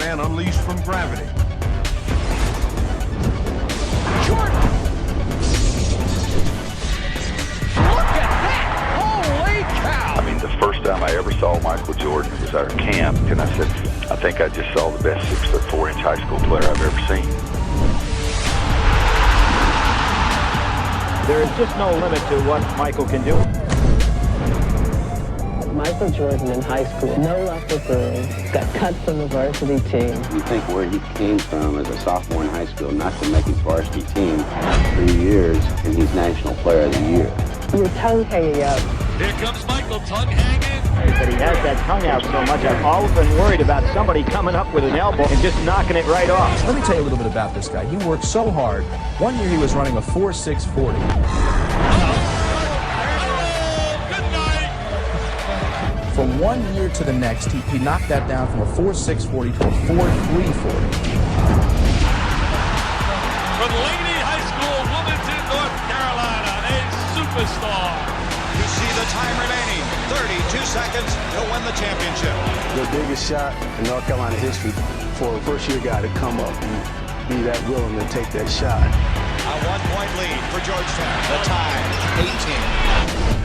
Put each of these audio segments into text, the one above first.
man unleashed from gravity. Jordan! Look at that! Holy cow! I mean, the first time I ever saw Michael Jordan was at our camp, and I said, I think I just saw the best 6'4" high school player I've ever seen. There is just no limit to what Michael can do. Michael Jordan in high school, no love for girls, got cut from the varsity team. You think where he came from as a sophomore in high school, not to make his varsity team 3 years, and he's National Player of the Year. Your tongue hanging out. Here comes Michael, tongue hanging. But he has that tongue out so much, I've always been worried about somebody coming up with an elbow and just knocking it right off. Let me tell you a little bit about this guy. He worked so hard. One year he was running a 4.640. From 1 year to the next, he knocked that down from a 4.640 to a 4.340. From Laney High School, Wilmington, North Carolina, a superstar. You see the time remaining, 32 seconds to win the championship. The biggest shot in North Carolina history for a first-year guy to come up and be that willing to take that shot. A 1-point lead for Georgetown. The time, 18.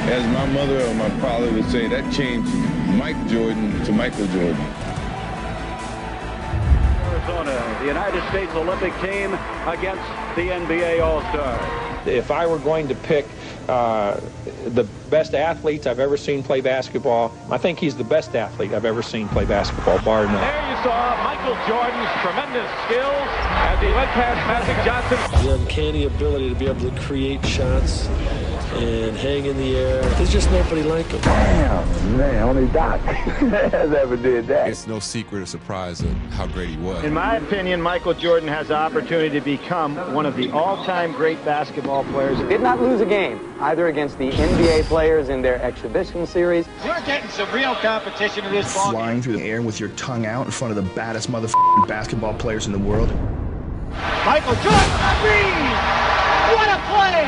As my mother or my father would say, that changed Mike Jordan to Michael Jordan. Arizona, the United States Olympic team against the NBA All-Stars. If I were going to pick the best athletes I've ever seen play basketball, I think he's the best athlete I've ever seen play basketball, bar none. There you saw Michael Jordan's tremendous skills as he went past Magic Johnson. The uncanny ability to be able to create shots and hang in the air. There's just nobody like him. Damn, man, only Doc has ever did that. It's no secret or surprise of how great he was. In my opinion, Michael Jordan has the opportunity to become one of the all-time great basketball players. Did not lose a game, either against the NBA players in their exhibition series. You're getting some real competition in this ball. Flying through the air with your tongue out in front of the baddest motherfucking basketball players in the world. Michael Jordan! What a play!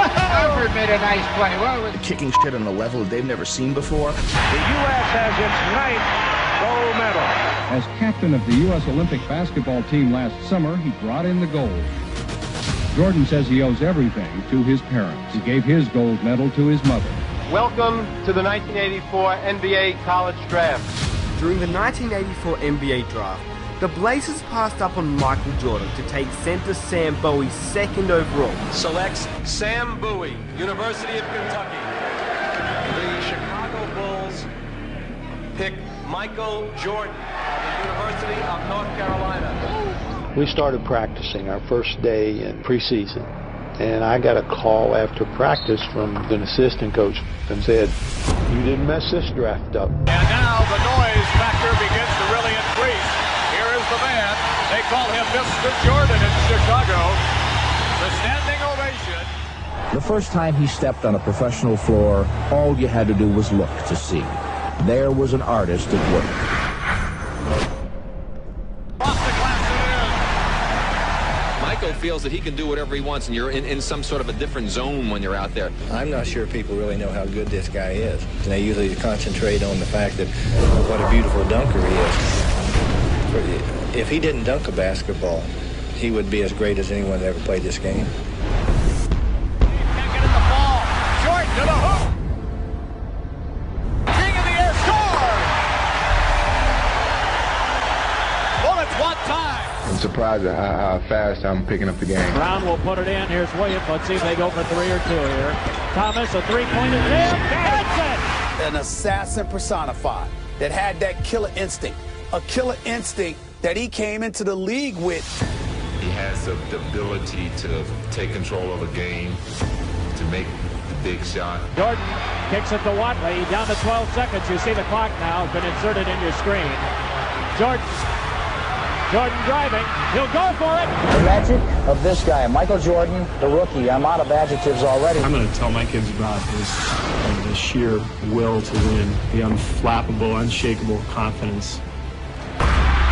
Harvard made a nice play. Well, kicking shit on a level that they've never seen before. The U.S. has its 9th gold medal. As captain of the U.S. Olympic basketball team last summer, he brought in the gold. Jordan says he owes everything to his parents. He gave his gold medal to his mother. Welcome to the 1984 NBA College Draft. During the 1984 NBA Draft, the Blazers passed up on Michael Jordan to take center Sam Bowie 2nd overall. Selects Sam Bowie, University of Kentucky. The Chicago Bulls pick Michael Jordan of the University of North Carolina. We started practicing our first day in preseason, and I got a call after practice from an assistant coach and said, "You didn't mess this draft up." And now the noise factor begins to really increase. Here is the man. They call him Mr. Jordan in Chicago. The standing ovation. The first time he stepped on a professional floor, all you had to do was look to see. There was an artist at work. Michael feels that he can do whatever he wants, and you're in some sort of a different zone when you're out there. I'm not sure people really know how good this guy is. And they usually concentrate on the fact that what a beautiful dunker he is. If he didn't dunk a basketball, he would be as great as anyone that ever played this game. Can't get at the ball. Jordan to the hoop. King in the air, score! Bullets one time. I'm surprised at how fast I'm picking up the game. Brown will put it in. Here's Williams. Let's see if they go for 3 or 2 here. Thomas, a three-pointer there. That's it! An assassin personified that had that killer instinct. A killer instinct that he came into the league with. He has the ability to take control of a game, to make the big shot. Jordan kicks it to Watley. Down to 12 seconds. You see the clock now has been inserted in your screen. Jordan driving. He'll go for it. The magic of this guy, Michael Jordan, the rookie. I'm out of adjectives already. I'm going to tell my kids about his sheer will to win, the unflappable, unshakable confidence.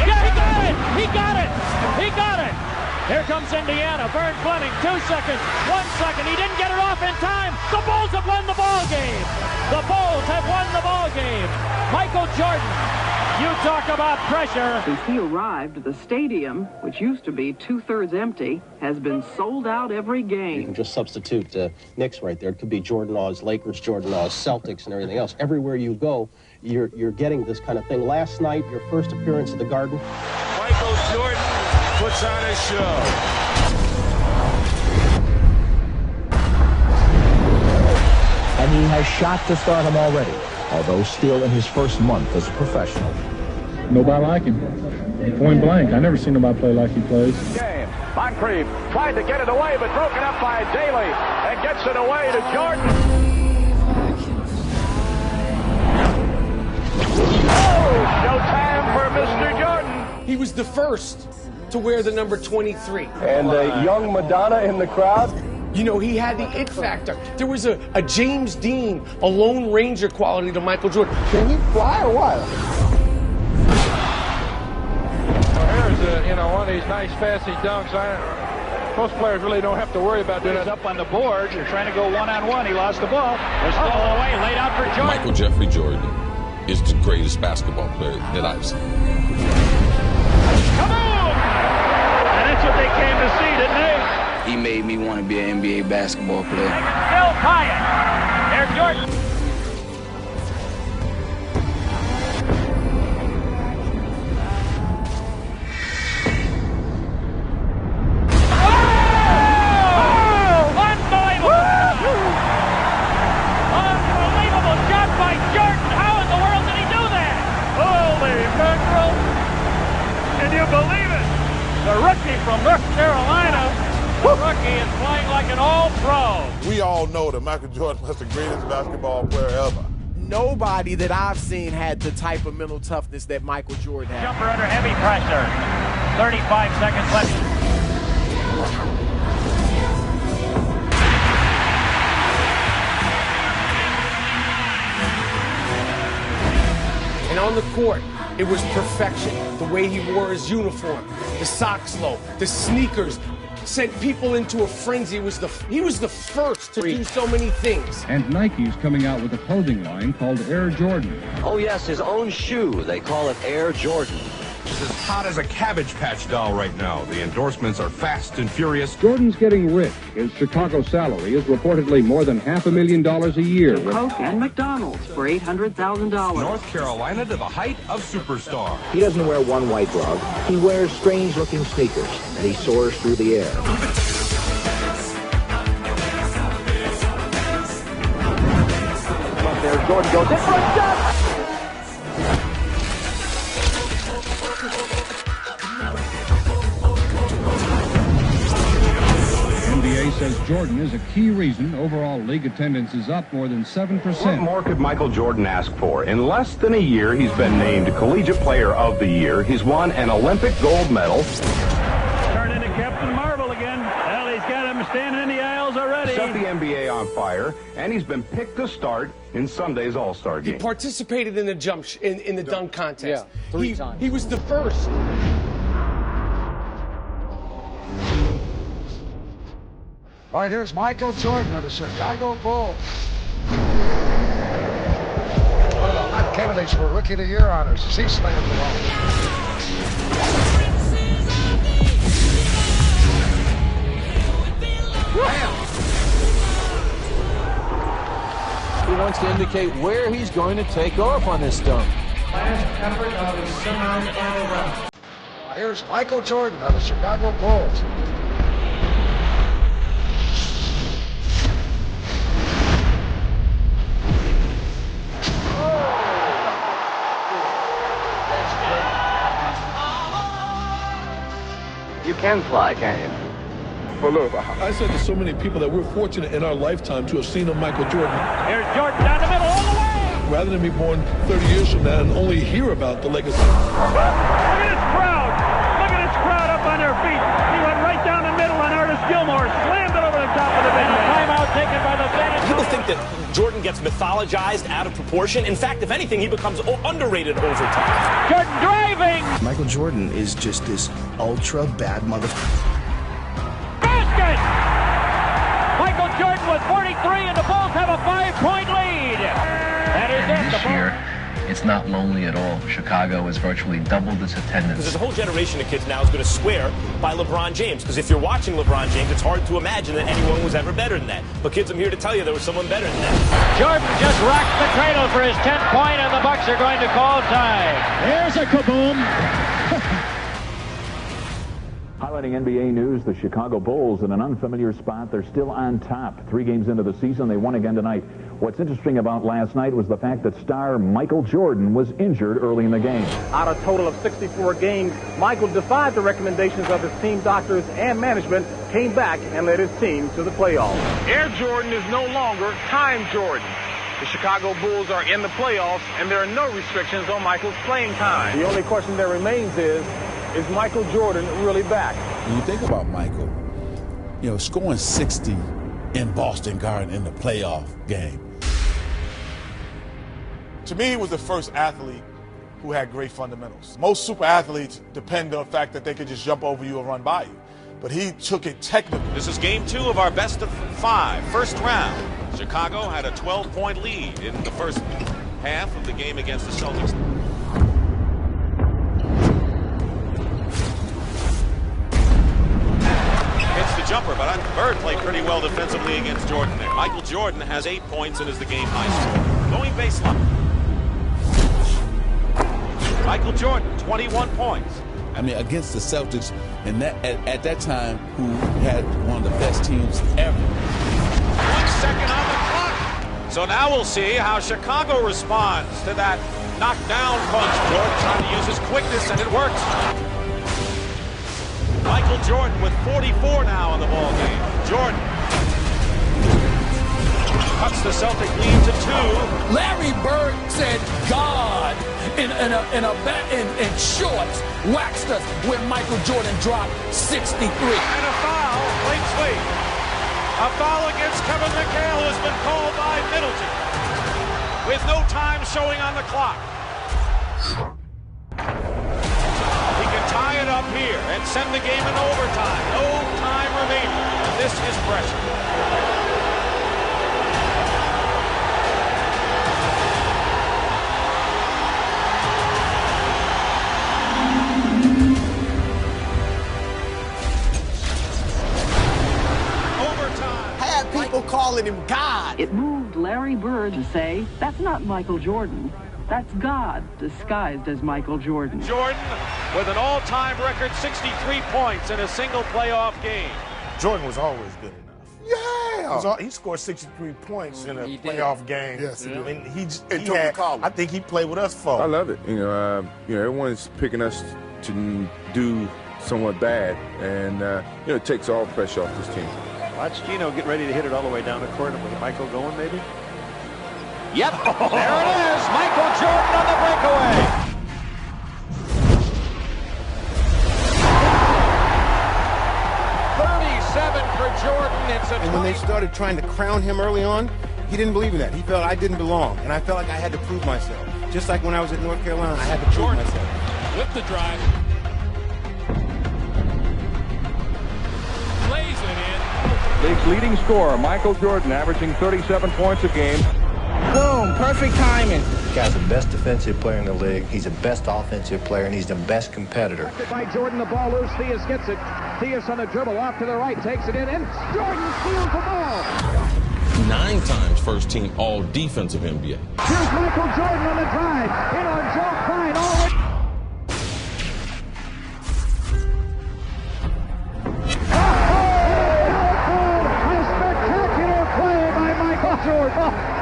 Yeah, he got it! He got it! He got it. Here comes Indiana. Vern Fleming, 2 seconds, 1 second. He didn't get it off in time. The Bulls have won the ball game. The Bulls have won the ball game. Michael Jordan, you talk about pressure. Since he arrived, the stadium, which used to be 2/3 empty, has been sold out every game. You can just substitute Knicks right there. It could be Jordan Oz, Lakers, Jordan Oz, Celtics, and everything else. Everywhere you go, you're getting this kind of thing. Last night, your first appearance at the Garden. Michael Jordan puts on a show. And he has shot to stardom already, although still in his first month as a professional. Nobody like him. Point blank. I never seen nobody play like he plays. Game. Moncrief tried to get it away, but broken up by Daly and gets it away to Jordan. Oh, showtime for Mr. Jordan. He was the first to wear the number 23. And young Madonna in the crowd. You know, he had the it factor. There was a James Dean, a Lone Ranger quality to Michael Jordan. Can he fly or what? Well, here's one of these nice fancy dunks. Most players really don't have to worry about doing it. Up on the board. You're trying to go one-on-one. He lost the ball. They're still away. Laid out for Jordan. Michael Jeffrey Jordan is the greatest basketball player that I've seen. Come on! And that's what they came to see, didn't they? He made me want to be an NBA basketball player. Still tie it. There's Jordan. Unbelievable shot by Jordan. How in the world did he do that? Holy mackerel. Can you believe it? The rookie from North Carolina. The rookie is playing like an all-pro. We all know that Michael Jordan was the greatest basketball player ever. Nobody that I've seen had the type of mental toughness that Michael Jordan had. Jumper under heavy pressure. 35 seconds left. And on the court, it was perfection. The way he wore his uniform, the socks low, the sneakers, sent people into a frenzy. He was the first to do so many things. And Nike's coming out with a clothing line called Air Jordan. Oh yes, his own shoe. They call it Air Jordan. It's as hot as a Cabbage Patch doll right now. The endorsements are fast and furious. Jordan's getting rich. His Chicago salary is reportedly more than $500,000 a year. Coke and McDonald's for $800,000. North Carolina to the height of superstar. He doesn't wear one white glove. He wears strange-looking sneakers, and he soars through the air. Up there, Jordan goes in for a shot. Says Jordan is a key reason overall league attendance is up more than 7%. What more could Michael Jordan ask for? In less than a year, he's been named Collegiate Player of the Year. He's won an Olympic gold medal. Turned into Captain Marvel again. Well, he's got him standing in the aisles already. Set the NBA on fire, and he's been picked to start in Sunday's All-Star game. He participated in the in the dunk contest. Yeah, 3 times. He was the first. All right, here's Michael Jordan of the Chicago Bulls. One of the hot candidates for Rookie of the Year honors. He slammed the ball. He wants to indicate where he's going to take off on this dunk. Last effort of his semi-final run. Here's Michael Jordan of the Chicago Bulls. You can fly, can you? Well, look, I said to so many people that we're fortunate in our lifetime to have seen a Michael Jordan. Here's Jordan down the middle, all the way! Rather than be born 30 years from now and only hear about the legacy. Look at this crowd! Look at this crowd up on their feet! He went right down the middle, and Artis Gilmore slammed it over the top of the bench. Timeout taken by the San Antonio. People think that Jordan gets mythologized out of proportion. In fact, if anything, he becomes underrated over time. Jordan driving! Michael Jordan is just this ultra bad motherfucker. Basket! Michael Jordan with 43, and the Bulls have a 5-point lead. That is it. This year, it's not lonely at all. Chicago has virtually doubled its attendance. Because there's a whole generation of kids now who's going to swear by LeBron James. Because if you're watching LeBron James, it's hard to imagine that anyone was ever better than that. But kids, I'm here to tell you there was someone better than that. Jordan just rocked the cradle for his 10th point, and the Bucks are going to call time. There's a kaboom. Highlighting NBA news, the Chicago Bulls in an unfamiliar spot. They're still on top. 3 games into the season, they won again tonight. What's interesting about last night was the fact that star Michael Jordan was injured early in the game. Out of a total of 64 games, Michael defied the recommendations of his team doctors and management, came back and led his team to the playoffs. Air Jordan is no longer Time Jordan. The Chicago Bulls are in the playoffs, and there are no restrictions on Michael's playing time. The only question that remains is Michael Jordan really back? When you think about Michael, you know, scoring 60 in Boston Garden in the playoff game. To me, he was the first athlete who had great fundamentals. Most super athletes depend on the fact that they could just jump over you and run by you. But he took it technically. This is game 2 of our best of 5, first round. Chicago had a 12-point lead in the first half of the game against the Celtics. Hits the jumper, but Bird played pretty well defensively against Jordan there. Michael Jordan has 8 points and is the game high scorer. Going baseline. Michael Jordan, 21 points. I mean, against the Celtics, and that at that time, who had one of the best teams ever. 1 second on the clock. So now we'll see how Chicago responds to that knockdown punch. Jordan trying to use his quickness, and it works. Michael Jordan with 44 now in the ball game. Jordan cuts the Celtic lead to 2. Larry Bird said God in shorts waxed us when Michael Jordan dropped 63. And a foul, late sweep. A foul against Kevin McHale has been called by Middleton with no time showing on the clock. He can tie it up here and send the game in overtime. No time remaining. And this is pressure. People calling him God. It moved Larry Bird to say, that's not Michael Jordan. That's God disguised as Michael Jordan. Jordan with an all-time record 63 points in a single playoff game. Jordan was always good enough. Yeah. He scored 63 points in a playoff game. Yes, I mean, I think he played with us for. I love it. You know, everyone's picking us to do somewhat bad, and it takes all pressure off this team. Watch Gino get ready to hit it all the way down the court. With Michael going, maybe? Yep, there it is. Michael Jordan on the breakaway. For Jordan, it's a and when they started trying to crown him early on, he didn't believe in that. He felt I didn't belong, and I felt like I had to prove myself. Just like when I was at North Carolina, I had to prove myself. With the drive. Lays it in. League's leading scorer, Michael Jordan, averaging 37 points a game. Boom, perfect timing. The guy's the best defensive player in the league. He's the best offensive player, and he's the best competitor. By Jordan, the ball loose. Theus gets it. Theus on the dribble, off to the right, takes it in, and Jordan steals the ball. 9 times first team all defensive NBA. Here's Michael Jordan on the drive. In on Joe Klein, all the way. A spectacular play by Michael Jordan.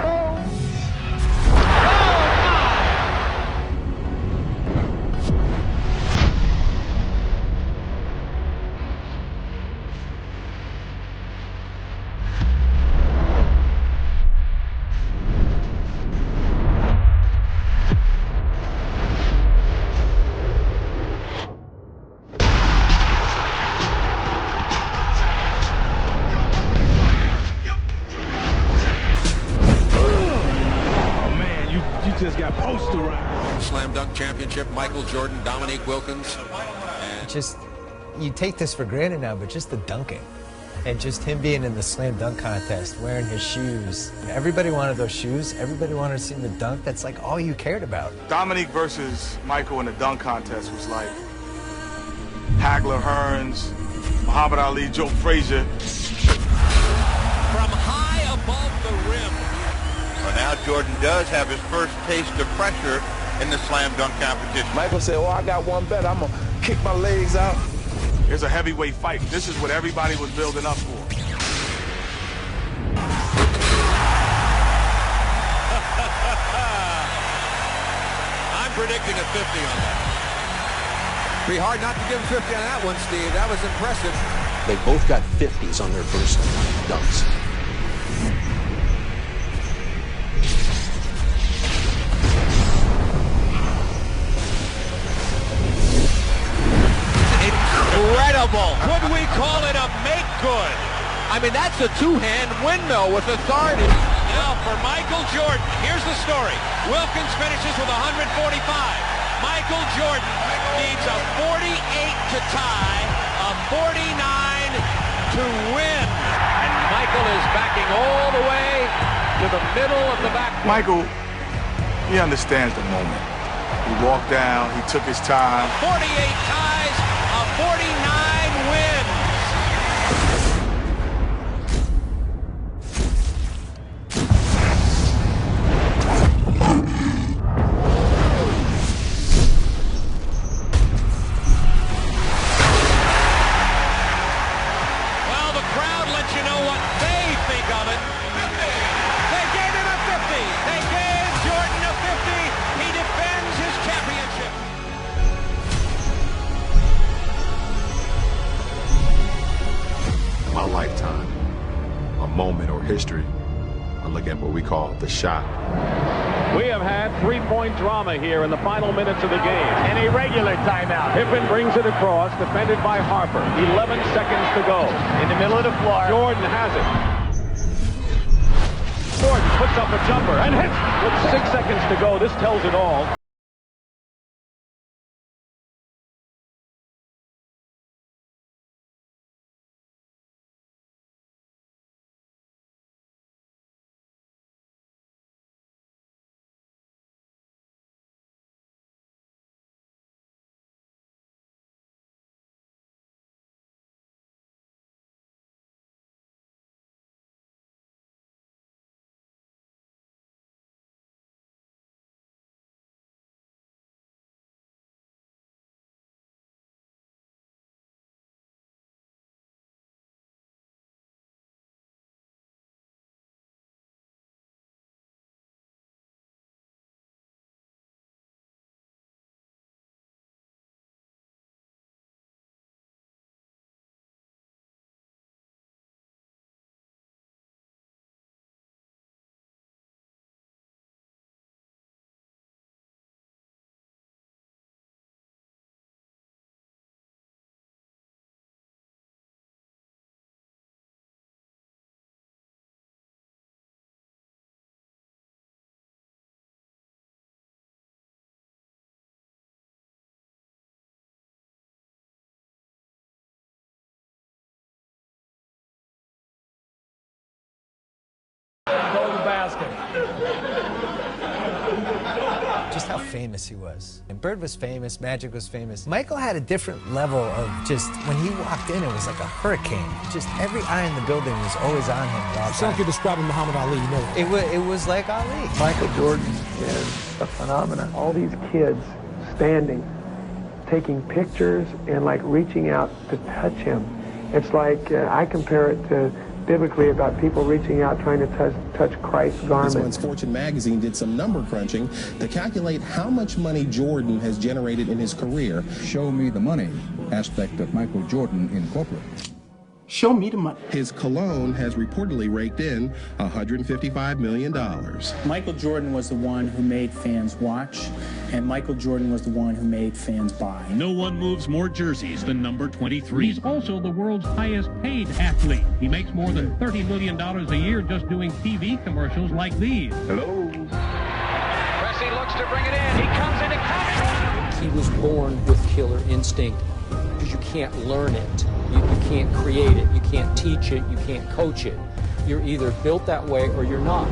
championship, Michael Jordan, Dominique Wilkins. And just, you take this for granted now, but just the dunking. And just him being in the slam dunk contest, wearing his shoes. Everybody wanted those shoes. Everybody wanted to see him the dunk. That's like all you cared about. Dominique versus Michael in the dunk contest was like Hagler, Hearns, Muhammad Ali, Joe Frazier. From high above the rim. Well, now Jordan does have his first taste of pressure in the slam dunk competition. Michael said, well, I got one bet. I'm going to kick my legs out. It's a heavyweight fight. This is what everybody was building up for. I'm predicting a 50 on that. Be hard not to give 50 on that one, Steve. That was impressive. They both got 50s on their first dunks. Incredible. Could we call it a make good? I mean, that's a two-hand windmill with authority. Now for Michael Jordan, here's the story. Wilkins finishes with 145. Michael Jordan needs a 48 to tie, a 49 to win. And Michael is backing all the way to the middle of the back. Michael, he understands the moment. He walked down, he took his time. 48 ties, a 49 wins. Well, the crowd lets you know what they think of it. 50. They gave him a 50. They gave Jordan a 50. He defends his championship. My lifetime, a moment or history, I look at what we call the shot. We have had three-point drama here in the final minutes of the game. An irregular timeout. Pippen brings it across, defended by Harper. 11 seconds to go. In the middle of the floor. Jordan has it. Jordan puts up a jumper and hits with 6 seconds to go. This tells it all. Golden basket. Just how famous he was. And Bird was famous, Magic was famous. Michael had a different level of just, when he walked in, it was like a hurricane. Just every eye in the building was always on him at all times. Sounds like you're describing Muhammad Ali, you know that. It was like Ali. Michael Jordan is a phenomenon. All these kids standing, taking pictures and like reaching out to touch him. It's like, I compare it to biblically about people reaching out trying to touch Christ's garment. This month's Fortune magazine did some number crunching to calculate how much money Jordan has generated in his career. Show me the money aspect of Michael Jordan in corporate. Show me the money. His cologne has reportedly raked in $155 million. Michael Jordan was the one who made fans watch, and Michael Jordan was the one who made fans buy. No one moves more jerseys than number 23. He's also the world's highest paid athlete. He makes more than $30 million a year just doing TV commercials like these. Hello. Pressey looks to bring it in. He comes into contact. He was born with killer instinct because you can't learn it. You can't create it. You can't teach it. You can't coach it. You're either built that way or you're not.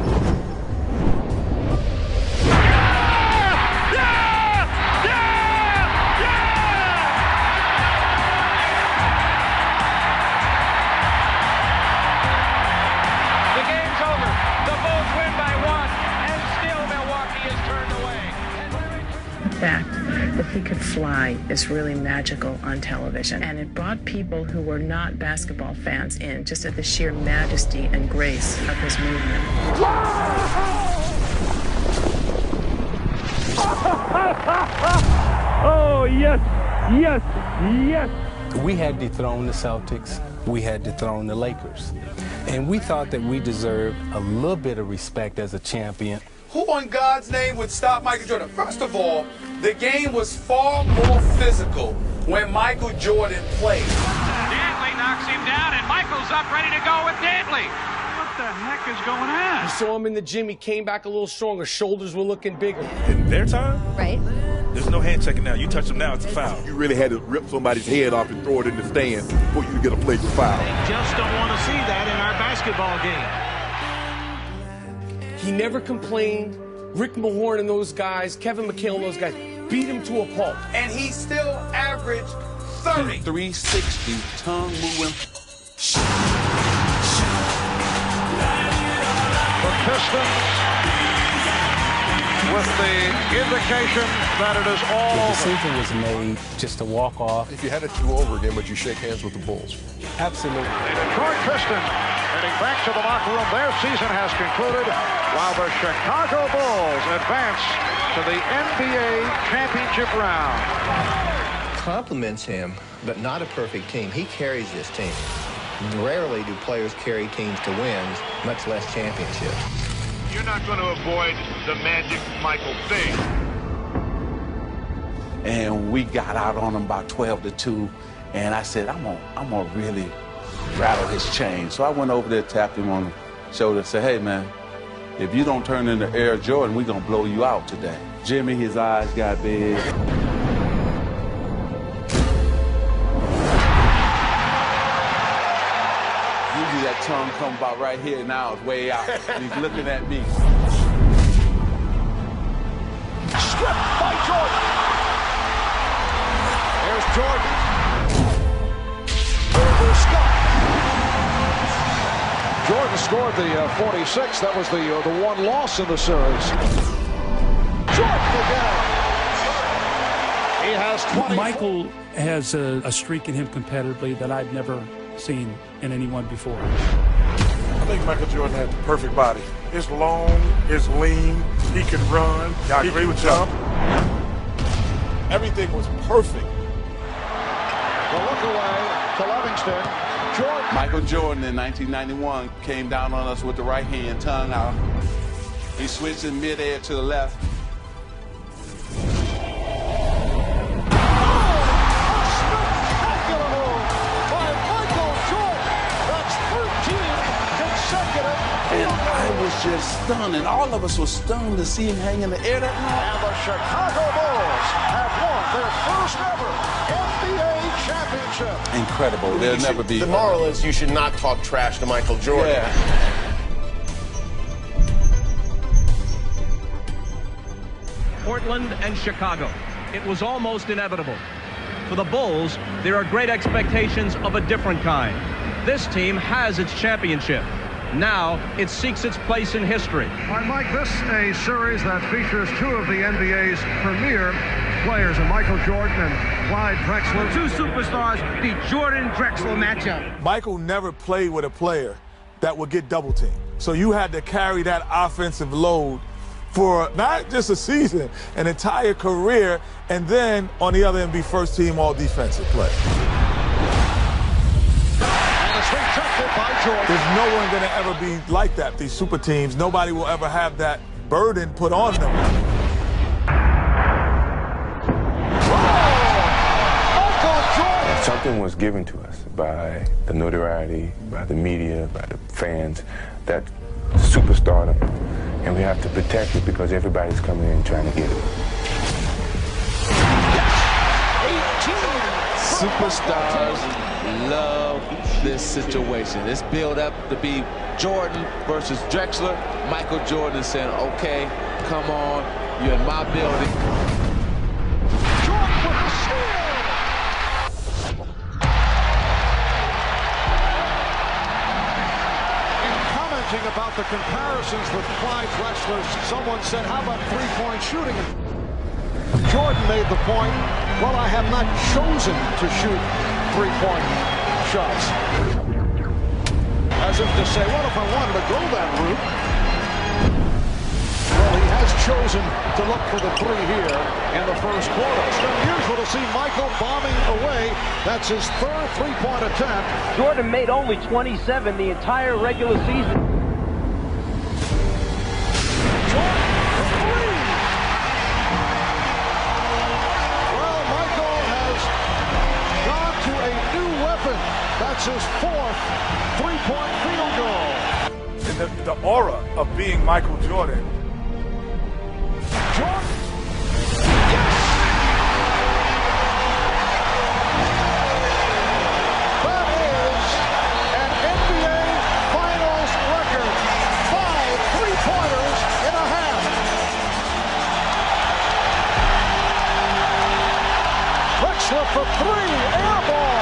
The fact that he could fly is really magical on television, and it brought people who were not basketball fans in just at the sheer majesty and grace of his movement. Oh, yes, yes, yes. We had dethroned the Celtics. We had dethroned the Lakers. And we thought that we deserved a little bit of respect as a champion. Who in God's name would stop Michael Jordan? First of all, the game was far more physical when Michael Jordan played. Dantley knocks him down, and Michael's up ready to go with Dantley. What the heck is going on? You saw him in the gym. He came back a little stronger. Shoulders were looking bigger. In their time? Right. There's no hand checking now. You touch him now, it's a foul. You really had to rip somebody's head off and throw it in the stands for you to get a flagrant foul. They just don't want to see that in our basketball game. He never complained. Rick Mahorn and those guys, Kevin McHale and those guys, beat him to a pulp. And he still averaged 30. 360, tongue moving. The Pistons with the indication that it is all The decision was made just to walk off. If you had it do over again, would you shake hands with the Bulls? Absolutely. The Detroit Pistons heading back to the locker room. Their season has concluded, while the Chicago Bulls advance to the NBA championship round. Compliments him, but not a perfect team. He carries this team. Rarely do players carry teams to wins, much less championships. You're not going to avoid the Magic Michael thing. And we got out on him about 12-2, and I said, I'm gonna really rattle his chain. So I went over there, tapped him on the shoulder, and said, hey, man, if you don't turn into Air Jordan, we're gonna blow you out today. Jimmy, his eyes got big. Usually that tongue come about right here, now it's way out. And he's looking at me. Stripped by Jordan. There's Jordan. Jordan scored the 46. That was the one loss in the series. Jordan again. He has 20. Michael has a streak in him competitively that I've never seen in anyone before. I think Michael Jordan had the perfect body. It's long, it's lean, he can run, he can jump. Everything was perfect. The look away to Livingston. Jordan. Michael Jordan in 1991 came down on us with the right hand, tongue out. He switched in midair to the left. And I was just stunned, and all of us were stunned to see him hang in the air that night. And the Chicago Bulls have won their first ever NBA championship. Incredible. There'll never be. The moral is you should not talk trash to Michael Jordan. Yeah. Portland and Chicago. It was almost inevitable. For the Bulls, there are great expectations of a different kind. This team has its championship. Now it seeks its place in history. All right, Mike, this is a series that features two of the NBA's premier players, Michael Jordan and Clyde Drexler. Two superstars, the Jordan-Drexler matchup. Michael never played with a player that would get double teamed. So you had to carry that offensive load for not just a season, an entire career, and then on the other end be first team all defensive play. There's no one going to ever be like that, these super teams. Nobody will ever have that burden put on them. Something was given to us by the notoriety, by the media, by the fans, that superstardom and we have to protect it because everybody's coming in trying to get it. Superstars love this situation. It's built up to be Jordan versus Drexler. Michael Jordan is saying, okay, come on, you're in my building. Jordan with the steal! In commenting about the comparisons with Clyde Drexler, someone said, how about three-point shooting? Jordan made the point, well, I have not chosen to shoot three-point shots. As if to say, what if I wanted to go that route? Well, he has chosen to look for the three here in the first quarter. It's unusual to see Michael bombing away. That's his third three-point attempt. Jordan made only 27 the entire regular season. That's his fourth three-point field goal. And the aura of being Michael Jordan. Jordan. Yes! That is an NBA Finals record. 5 three-pointers in a half. Drexler for three, air ball.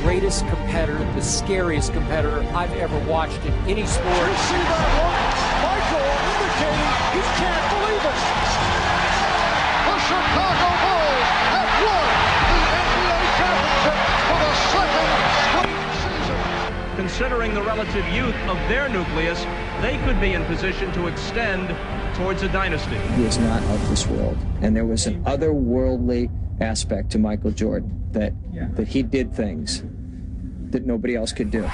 Greatest competitor, the scariest competitor I've ever watched in any sport. You see that look? Michael indicating he can't believe it. The Chicago Bulls have won the NBA championship for the second straight season. Considering the relative youth of their nucleus, they could be in position to extend towards a dynasty. He is not of this world, and there was an otherworldly aspect to Michael Jordan that he did things that nobody else could do.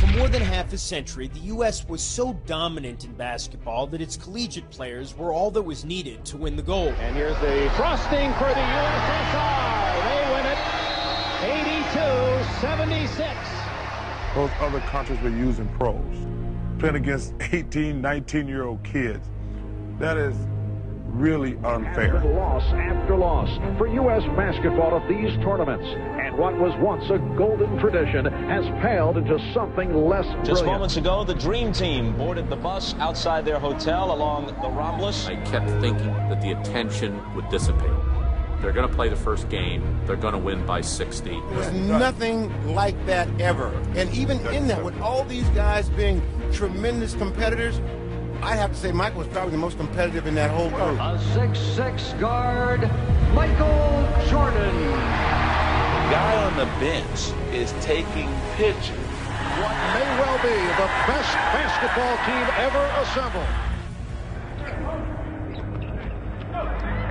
For more than half a century, the U.S. was so dominant in basketball that its collegiate players were all that was needed to win the gold. And here's the frosting for the USSR. They win it 82-76. Those other countries were using pros, playing against 18, 19-year-old kids. That is really unfair. Loss after loss for U.S. basketball at these tournaments. And what was once a golden tradition has paled into something less brilliant. Just moments ago, the Dream Team boarded the bus outside their hotel along the Ramblas. I kept thinking that the attention would dissipate. They're going to play the first game. They're going to win by 60. There's nothing like that ever. And even in that, with all these guys being tremendous competitors, I'd have to say Michael was probably the most competitive in that whole group. A 6'6" guard, Michael Jordan. The guy on the bench is taking pictures. What may well be the best basketball team ever assembled.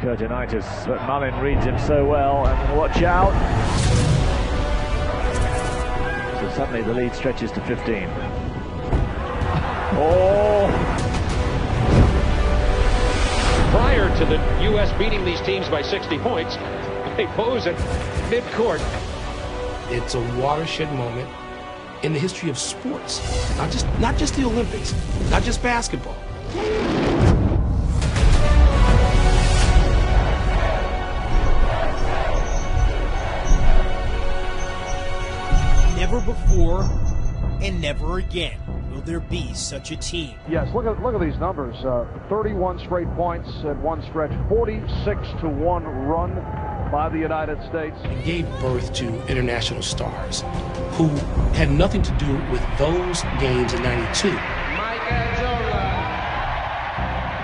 Curtinitis, but Mullin reads him so well, and watch out. So suddenly the lead stretches to 15. Oh! Prior to the U.S. beating these teams by 60 points, they pose at midcourt. It's a watershed moment in the history of sports, not just the Olympics, not just basketball. Never before and never again will there be such a team. Yes, look at these numbers. 31 straight points at one stretch, 46-1 run by the United States. It gave birth to international stars who had nothing to do with those games in '92,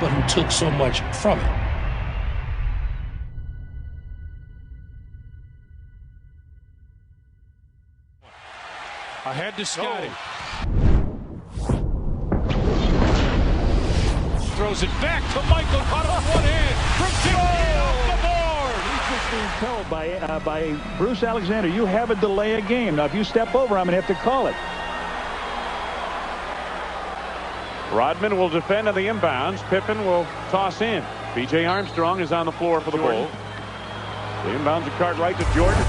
but who took so much from it. Ahead to Scotty. Throws it back to Michael, caught off one hand from 50 off the board. He's just being told by Bruce Alexander, you have a delay a game. Now, if you step over, I'm going to have to call it. Rodman will defend on the inbounds. Pippen will toss in. B.J. Armstrong is on the floor for the Bulls. He inbounds the card right to Jordan.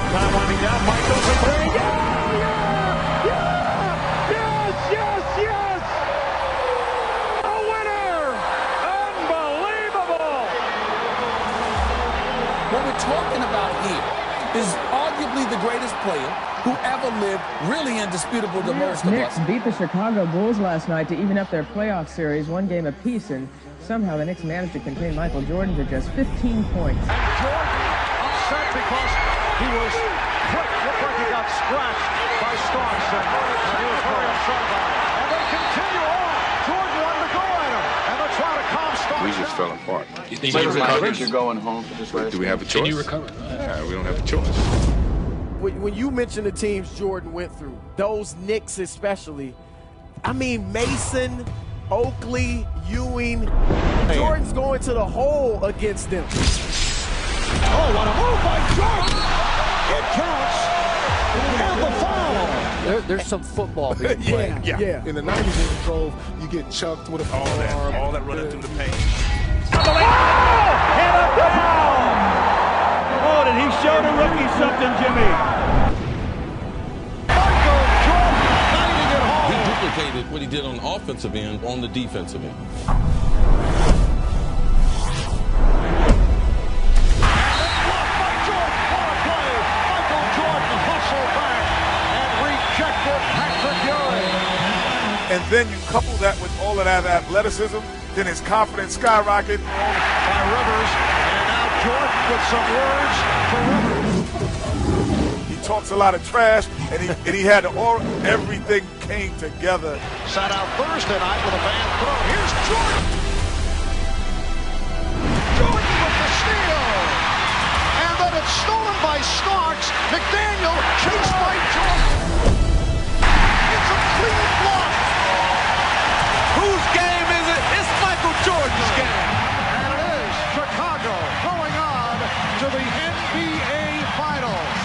Time winding down. Michael for three. Yes! A winner! Unbelievable! What we're talking about here is arguably the greatest player who ever lived, really indisputable to most of us. Knicks beat the Chicago Bulls last night to even up their playoff series, one game apiece, and somehow the Knicks managed to contain Michael Jordan to just 15 points. And Jordan upset because he was quick. Looked like he got scratched by Starks, and he was very upset about it. And they continue on. Jordan wanted to go at him, and they're trying to calm Starks. We just fell apart. You think you're going home for this race? Do we have a choice? Can you recover? Yeah, we don't have a choice. When you mention the teams Jordan went through, those Knicks especially, I mean Mason, Oakley, Ewing, Jordan's going to the hole against them. Oh, what a move by Jordan! It counts, and the foul. There's some football being played. Yeah. In the 90s in the Grove, you get chucked with a forearm. All that running through the paint. And a foul! Oh, did he show the rookie something, Jimmy? Michael Jordan guiding it home. He duplicated what he did on the offensive end on the defensive end. And then you couple that with all of that athleticism, then his confidence skyrocket. By Rivers, and now Jordan with some words for Rivers. He talks a lot of trash, and he had everything came together. Sat out Thursday night with a bad throw. Here's Jordan. Jordan with the steal. And then it's stolen by Starks. McDaniel chased by Jordan. It's a clean block. Whose game is it? It's Michael Jordan's game. And it is Chicago going on to the NBA Finals.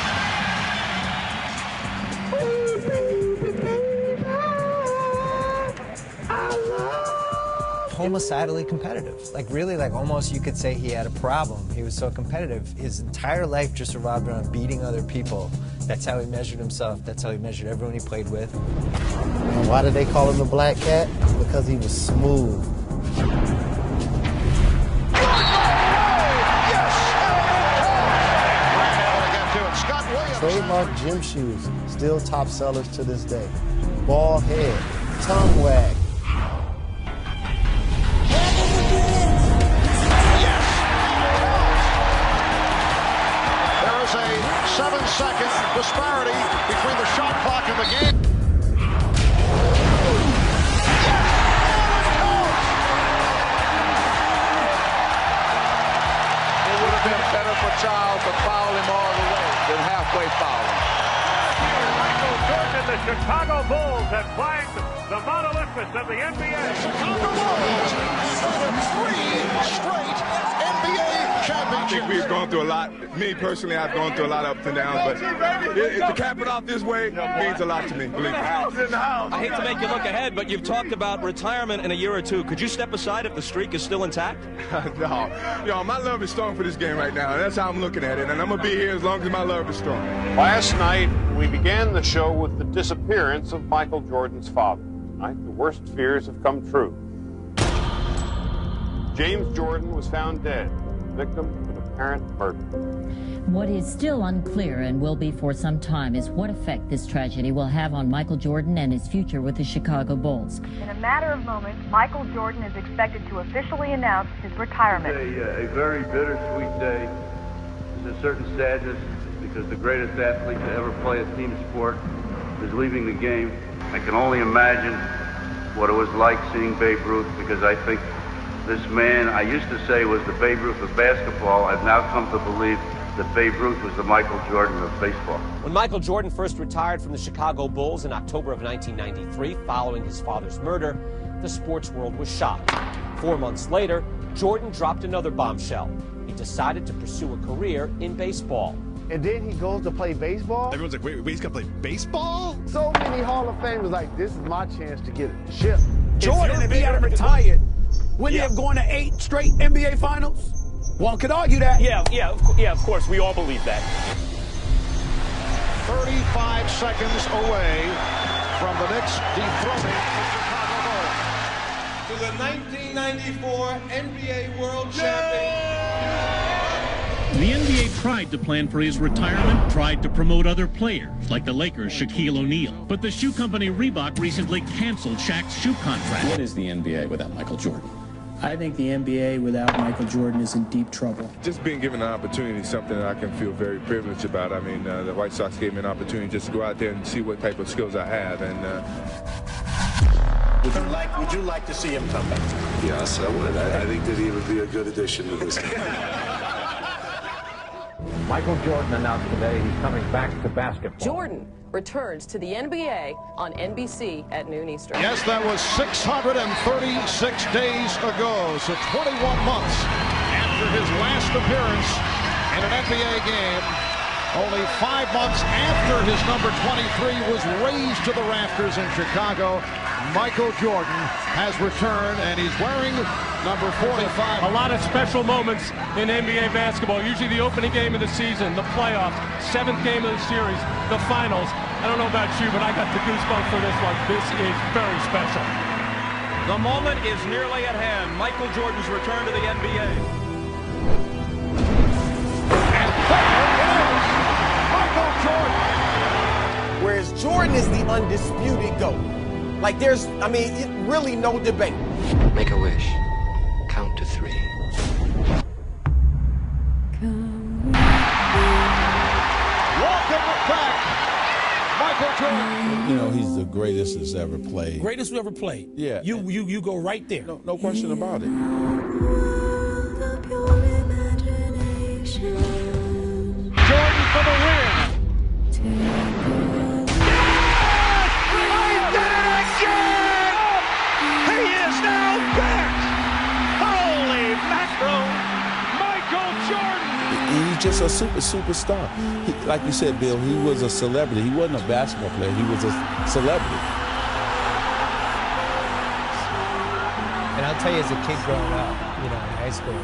Homicidally competitive. Like really, like almost you could say he had a problem. He was so competitive. His entire life just revolved around beating other people. That's how he measured himself. That's how he measured everyone he played with. And why did they call him the Black Cat? Because he was smooth. Trademark gym shoes, still top sellers to this day. Ball head, tongue wag. There is a 7-second disparity between the shot clock and the game. It would have been better for Charles to foul him all the way than halfway fouling. Michael Jordan, the Chicago Bulls have flagged the Mount Olympus of the NBA. Chicago Bulls for 3 straight NBA championships. I think we've gone through a lot. Me personally, I've gone through a lot of ups and downs, but to cap it off this way means a lot to me, believe me. I hate to make you look ahead, but you've talked about retirement in a year or two. Could you step aside if the streak is still intact? No. Yo, my love is strong for this game right now. That's how I'm looking at it, and I'm going to be here as long as my love is strong. Last night, we began the show with the disappearance of Michael Jordan's father. Tonight, the worst fears have come true. James Jordan was found dead, victim of apparent murder. What is still unclear and will be for some time is what effect this tragedy will have on Michael Jordan and his future with the Chicago Bulls. In a matter of moments, Michael Jordan is expected to officially announce his retirement. A very bittersweet day. There's a certain sadness because the greatest athlete to ever play a team sport is leaving the game. I can only imagine what it was like seeing Babe Ruth, because I think this man, I used to say, was the Babe Ruth of basketball. I've now come to believe that Babe Ruth was the Michael Jordan of baseball. When Michael Jordan first retired from the Chicago Bulls in October of 1993, following his father's murder, the sports world was shocked. 4 months later, Jordan dropped another bombshell. He decided to pursue a career in baseball. And then he goes to play baseball? Everyone's like, wait, he's gonna play baseball? So many Hall of Famers like, this is my chance to get a chip. Jordan, if he had retired, Wouldn't he have gone to 8 straight NBA Finals? One could argue that. Yeah, of course. We all believe that. 35 seconds away from the Knicks dethroning the Chicago Bulls. To the 1994 NBA World Champion. The NBA tried to plan for his retirement, tried to promote other players, like the Lakers' Shaquille O'Neal. But the shoe company Reebok recently canceled Shaq's shoe contract. What is the NBA without Michael Jordan? I think the NBA without Michael Jordan is in deep trouble. Just being given an opportunity is something that I can feel very privileged about. I mean, the White Sox gave me an opportunity just to go out there and see what type of skills I have. And would you like to see him come back? Yes, I would. I think that he would be a good addition to this game. Michael Jordan announced today he's coming back to basketball. Jordan returns to the NBA on NBC at noon Eastern. Yes, that was 636 days ago, so 21 months after his last appearance in an NBA game. Only 5 months after his number 23 was raised to the rafters in Chicago, Michael Jordan has returned, and he's wearing number 45. A lot of special moments in NBA basketball. Usually the opening game of the season, the playoffs, 7th game of the series, the finals. I don't know about you, but I got the goosebumps for this one. This is very special. The moment is nearly at hand. Michael Jordan's return to the NBA. And there it is! Michael Jordan! Whereas Jordan is the undisputed GOAT. Like there's, really no debate. Make a wish. Count to 3. Welcome back, Michael Jordan. You know, he's the greatest that's ever played. Greatest who ever played. Yeah. You go right there. No question about it. Jordan for the win. He's just a superstar. Like you said, Bill, he was a celebrity. He wasn't a basketball player. He was a celebrity. And I'll tell you, as a kid growing up, in high school,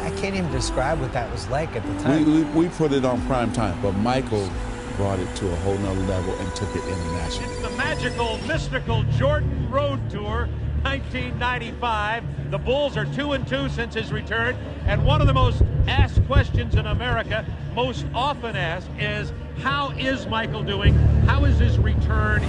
I can't even describe what that was like at the time. We put it on prime time, but Michael brought it to a whole nother level and took it international. It's the magical, mystical Jordan Road Tour 1995. The Bulls are 2-2 since his return, and one of the most asked questions in America, most often asked, is how is Michael doing? How is his return?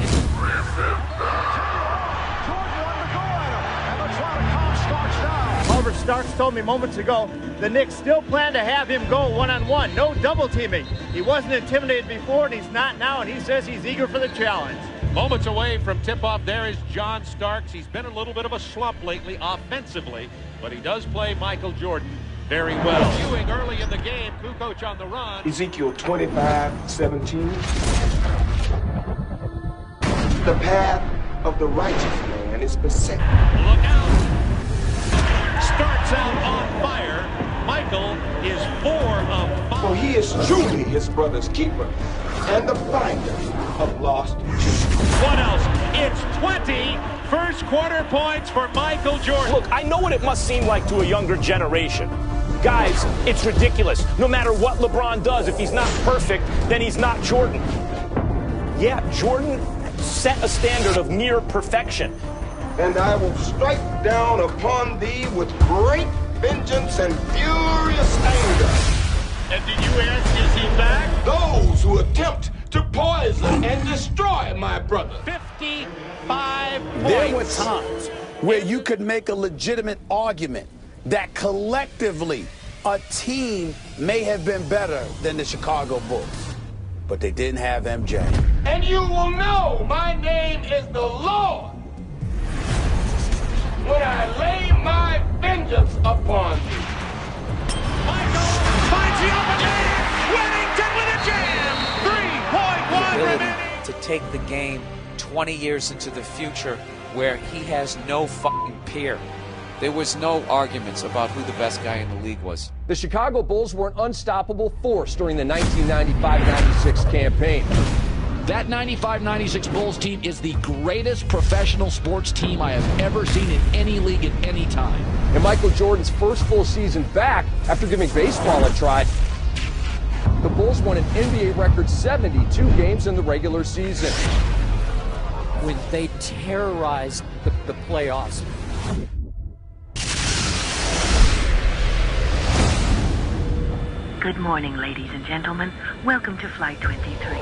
However, Starks told me moments ago the Knicks still plan to have him go one-on-one, no double teaming. He wasn't intimidated before, and he's not now, and he says he's eager for the challenge. Moments away from tip-off, there is John Starks. He's been a little bit of a slump lately offensively, but he does play Michael Jordan very well. Ewing early in the game, Kukoc on the run. Ezekiel 25:17. The path of the righteous man is beset. Look out! Starts out on fire. Michael is 4 of 5. For he is truly his brother's keeper and the finder of lost children. What else? It's 20 first quarter points for Michael Jordan. Look, I know what it must seem like to a younger generation. Guys, it's ridiculous. No matter what LeBron does, if he's not perfect, then he's not Jordan. Yeah, Jordan set a standard of near perfection. And I will strike down upon thee with great vengeance and furious anger. And did you ask, is he back? Those who attempt to poison and destroy my brother. 55 points. There were times where you could make a legitimate argument that collectively a team may have been better than the Chicago Bulls, but they didn't have MJ. And you will know my name is the Lord when I lay my vengeance upon thee. Michael finds the open man. Whittington with a jam. 3.1 remaining. To take the game 20 years into the future where he has no fucking peer. There was no arguments about who the best guy in the league was. The Chicago Bulls were an unstoppable force during the 1995-96 campaign. That 95-96 Bulls team is the greatest professional sports team I have ever seen in any league at any time. In Michael Jordan's first full season back after giving baseball a try, the Bulls won an NBA record 72 games in the regular season. When they terrorized the playoffs. Good morning, ladies and gentlemen. Welcome to Flight 23.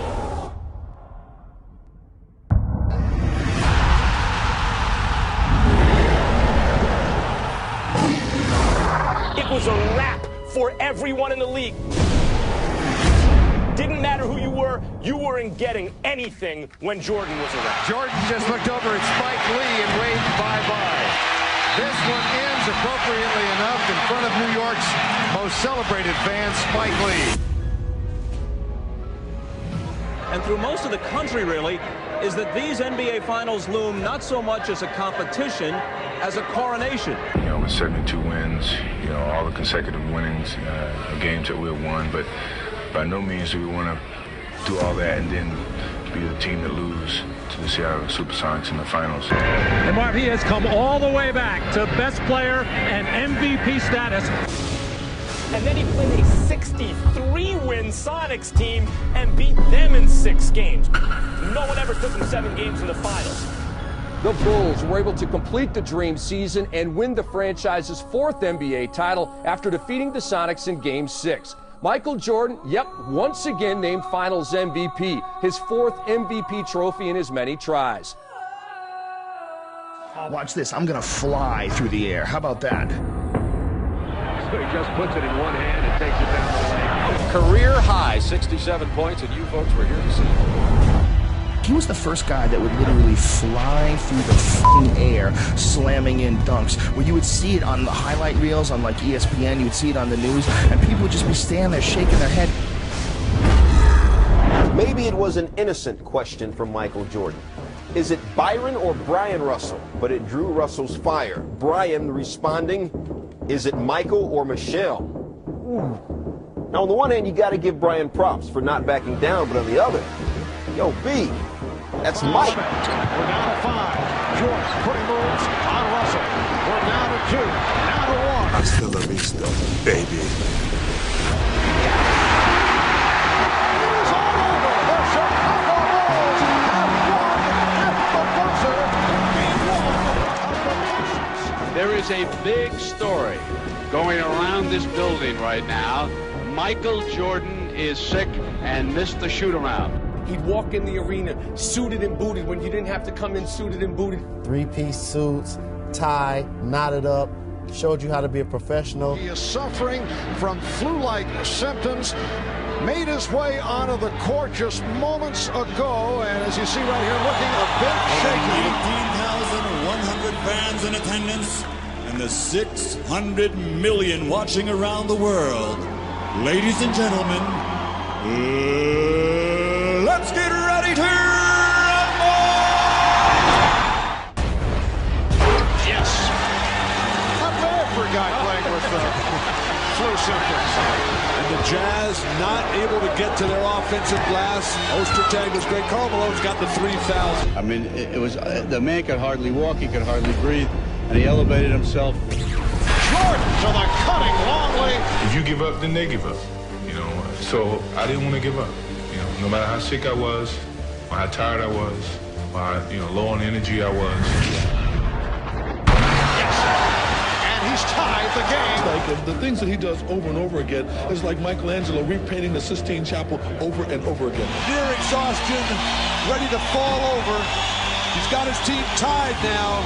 It was a wrap for everyone in the league. Didn't matter who you weren't getting anything when Jordan was around. Jordan just looked over at Spike Lee and waved bye-bye. This one ends appropriately enough in front of New York's most celebrated fan, Spike Lee. And through most of the country, really, is that these NBA Finals loom not so much as a competition as a coronation. You know, with 72 wins, you know, all the consecutive winnings, games that we've won, but by no means do we want to do all that and then be the team that lose to the Seattle Supersonics in the finals. And Marv, he has come all the way back to best player and MVP status. And then he played a 63-win Sonics team and beat them in 6 games. No one ever took him 7 games in the finals. The Bulls were able to complete the dream season and win the franchise's 4th NBA title after defeating the Sonics in Game 6. Michael Jordan, once again named Finals MVP, his 4th MVP trophy in his many tries. Watch this, I'm gonna fly through the air. How about that? So he just puts it in one hand and takes it down the lane. Career high, 67 points, and you folks were here to see it. He was the first guy that would literally fly through the f***ing air, slamming in dunks, where you would see it on the highlight reels on like ESPN, you would see it on the news, and people would just be standing there shaking their head. Maybe it was an innocent question from Michael Jordan. Is it Byron or Brian Russell? But it drew Russell's fire. Brian responding, is it Michael or Michelle? Ooh. Now, on the one hand, you got to give Brian props for not backing down, but on the other, yo, B, that's Mike. We're down to 5. Jordan putting moves on Russell. We're down to 2. Now to 1. Hasta la vista, baby. It's all over. The Chicago Bulls have won at the buzzer. There is a big story going around this building right now. Michael Jordan is sick and missed the shoot-around. He'd walk in the arena suited and booted when you didn't have to come in suited and booted. 3-piece suits, tie, knotted up, showed you how to be a professional. He is suffering from flu-like symptoms. Made his way onto the court just moments ago, and as you see right here, looking a bit shaky. 18,100 fans in attendance, and the 600 million watching around the world. Ladies and gentlemen, let's get ready to rumble! Yes. Not bad for a guy playing with flu symptoms. And the Jazz not able to get to their offensive glass. Ostertag was great. Karl Malone's got the 3,000. I mean, it was the man could hardly walk. He could hardly breathe. And he elevated himself. Jordan to the cutting long way. If you give up, then they give up. You know, so I didn't want to give up. You know, no matter how sick I was, or how tired I was, or how, low on energy I was. Yes, and he's tied the game. Like the things that he does over and over again is like Michelangelo repainting the Sistine Chapel over and over again. Near exhaustion, ready to fall over. He's got his team tied now.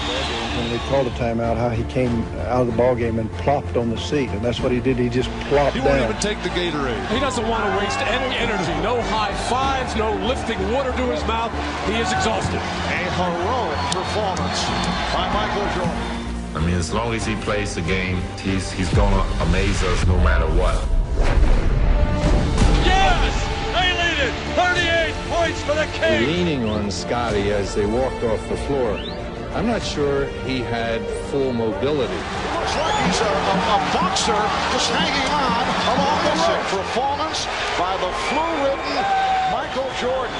When they called a timeout, how he came out of the ball game and plopped on the seat, and that's what he did. He just plopped down. He won't even take the Gatorade. He doesn't want to waste any energy. No high fives, no lifting water to his mouth. He is exhausted. A heroic performance by Michael Jordan. I mean, as long as he plays the game, he's going to amaze us no matter what. Yes! They lead it! 38 points for the Kings! Leaning on Scotty as they walked off the floor. I'm not sure he had full mobility. Looks like he's a boxer just hanging on along the performance by the flu-ridden Michael Jordan.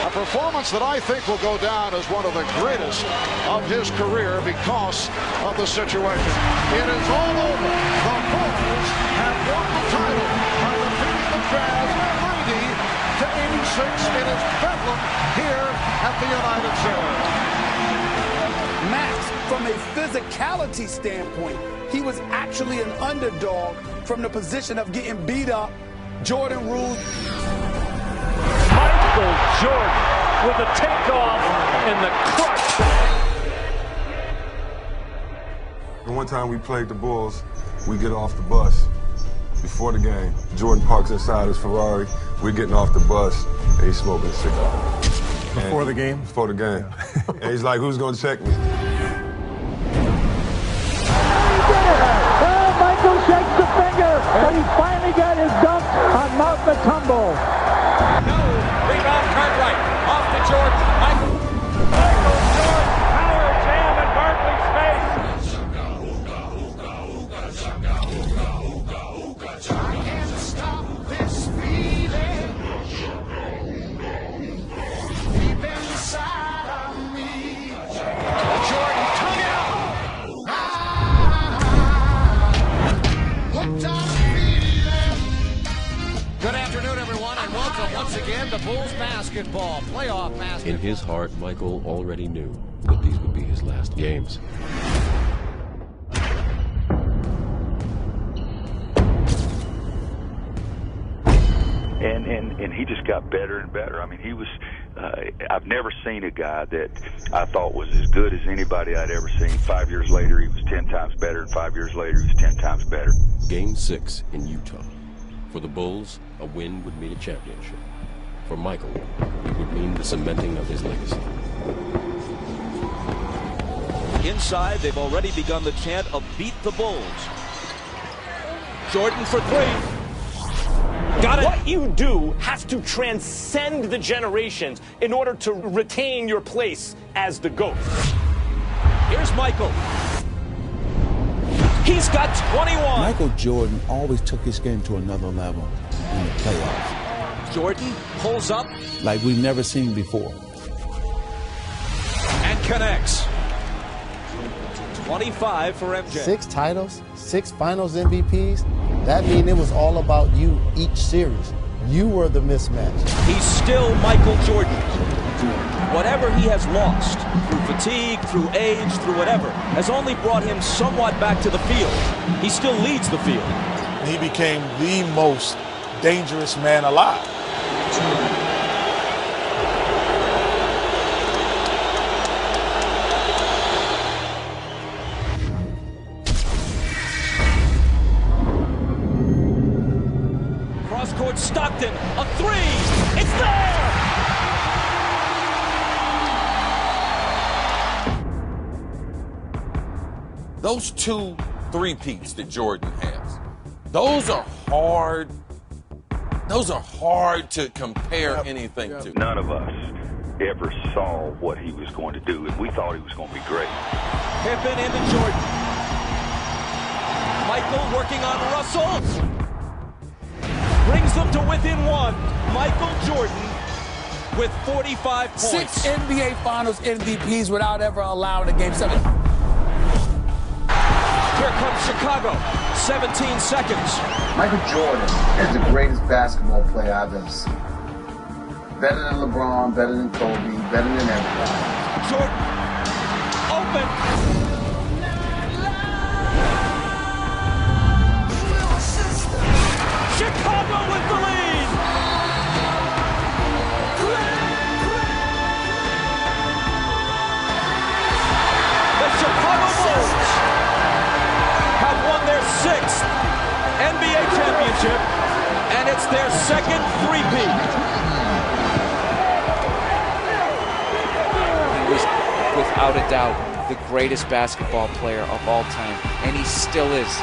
A performance that I think will go down as one of the greatest of his career because of the situation. It is all over. The Bulls have won the title by defeating the Jazz 90-86. It is Bedlam here at the United Center. Max, from a physicality standpoint, he was actually an underdog from the position of getting beat up. Jordan ruled. Michael Jordan with a takeoff and the crush. The one time we played the Bulls, we get off the bus before the game. Jordan parks inside his Ferrari. We're getting off the bus, and he's smoking a cigar. Before the game? Before the game. Yeah. And he's like, who's going to check me? Michael shakes the finger, but he finally got his dunk on Mount Matumbo. No, rebound Cartwright, off to Jordan. Michael Jordan, power jam in Barkley's face. I can't stop this feeling deep inside of me. Jordan, tongue out. Good afternoon, everyone, and welcome once again to Bulls basketball, playoff basketball. In his heart, Michael already knew that these would be his last games. And he just got better and better. I mean, he was, I've never seen a guy that I thought was as good as anybody I'd ever seen. 5 years later, he was 10 times better, and 5 years later, he was 10 times better. Game 6 in Utah. For the Bulls, a win would mean a championship. For Michael, it would mean the cementing of his legacy. Inside, they've already begun the chant of beat the Bulls. Jordan for three. Got it. What you do has to transcend the generations in order to retain your place as the GOAT. Here's Michael. He's got 21. Michael Jordan always took his game to another level in the playoffs. Jordan pulls up. Like we've never seen before. And connects. 25 for MJ. 6 titles, 6 finals MVPs. That means it was all about you each series. You were the mismatch. He's still Michael Jordan. Whatever he has lost, through fatigue, through age, through whatever, has only brought him somewhat back to the field. He still leads the field. He became the most dangerous man alive. Cross-court Stockton, a three! It's there! Those 2 three-peats that Jordan has, those are hard to compare anything to. None of us ever saw what he was going to do, and we thought he was going to be great. Pippen into Jordan. Michael working on Russell. Brings them to within 1. Michael Jordan with 45 points. 6 NBA Finals MVPs without ever allowing a Game 7. Here comes Chicago. 17 seconds. Michael Jordan is the greatest basketball player I've ever seen. Better than LeBron, better than Kobe, better than everybody. Jordan, open. Chicago with the lead. The Chicago Bulls have won their 6th NBA championship, and it's their 2nd three-peat. He was, without a doubt, the greatest basketball player of all time, and he still is.